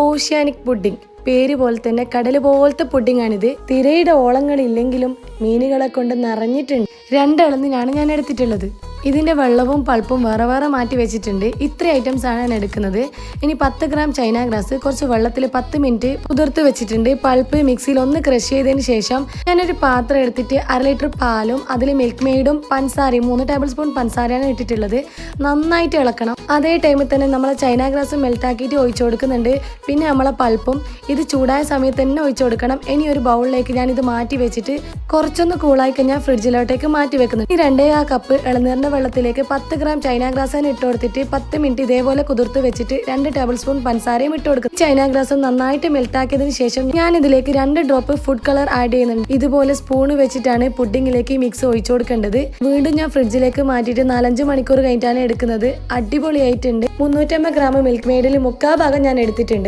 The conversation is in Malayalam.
Oceanic pudding. പേര് പോലെ തന്നെ കടൽ പോലത്തെ പുഡിംഗ് ആണിത്. തിരയുടെ ഓളങ്ങളില്ലെങ്കിലും മീനുകളെ കൊണ്ട് നിറഞ്ഞിട്ടുണ്ട്. 2 ഇളന്നിനാണ് ഞാൻ എടുത്തിട്ടുള്ളത്. ഇതിന്റെ വെള്ളവും പൾപ്പും വേറെ വേറെ മാറ്റി വെച്ചിട്ടുണ്ട്. ഇത്ര ഐറ്റംസ് ആണ് ഞാൻ എടുക്കുന്നത്. ഇനി 10 ഗ്രാം ചൈന ഗ്രാസ് കുറച്ച് വെള്ളത്തിൽ 10 മിനിറ്റ് കുതിർത്ത് വെച്ചിട്ടുണ്ട്. പൾപ്പ് മിക്സിയിൽ ഒന്ന് ക്രഷ് ചെയ്തതിന് ശേഷം ഞാനൊരു പാത്രം എടുത്തിട്ട് 1/2 ലിറ്റർ പാലും അതിൽ മിൽക്ക് മെയ്ഡും പഞ്ചസാരയും 3 ടേബിൾ സ്പൂൺ പഞ്ചസാരയാണ് ഇട്ടിട്ടുള്ളത്. നന്നായിട്ട് ഇളക്കണം. അതേ ടൈമിൽ തന്നെ നമ്മളെ ചൈന ഗ്രാസ് മെൽറ്റാക്കിയിട്ട് ഒഴിച്ചു കൊടുക്കുന്നുണ്ട്. പിന്നെ നമ്മളെ പൾപ്പും ഇത് ചൂടായ സമയത്ത് തന്നെ ഒഴിച്ചു കൊടുക്കണം. ഇനി ഒരു ബൗളിലേക്ക് ഞാൻ ഇത് മാറ്റി വെച്ചിട്ട് കുറച്ചൊന്ന് കൂളായി കഴിഞ്ഞാൽ ഫ്രിഡ്ജിലോട്ടേക്ക് മാറ്റി വെക്കുന്നു. ഈ 2.5 കപ്പ് ഇളനീരിന്റെ വെള്ളത്തിലേക്ക് 10 ഗ്രാം ചൈന ഗ്രാസ് ഇട്ട് കൊടുത്തിട്ട് 10 മിനിറ്റ് ഇതേപോലെ കുതിർത്ത് വെച്ചിട്ട് 2 ടേബിൾ സ്പൂൺ പഞ്ചസാരയും ഇട്ട് കൊടുക്കും. ചൈന ഗ്രാസ് നന്നായിട്ട് മെൽറ്റാക്കിയതിന് ശേഷം ഞാൻ ഇതിലേക്ക് 2 ഡ്രോപ്പ് ഫുഡ് കളർ ആഡ് ചെയ്യുന്നുണ്ട്. ഇതുപോലെ സ്പൂൺ വെച്ചിട്ടാണ് പുഡിങ്ങിലേക്ക് മിക്സ് ഒഴിച്ചു കൊടുക്കേണ്ടത്. വീണ്ടും ഞാൻ ഫ്രിഡ്ജിലേക്ക് മാറ്റിയിട്ട് 4-5 മണിക്കൂർ കഴിഞ്ഞിട്ടാണ് എടുക്കുന്നത്. അടിപൊളിയായിട്ടുണ്ട്. 350 ഗ്രാം മിൽക്ക് മെയ്ഡിൽ 3/4 ഭാഗം ഞാൻ എടുത്തിട്ടുണ്ട്.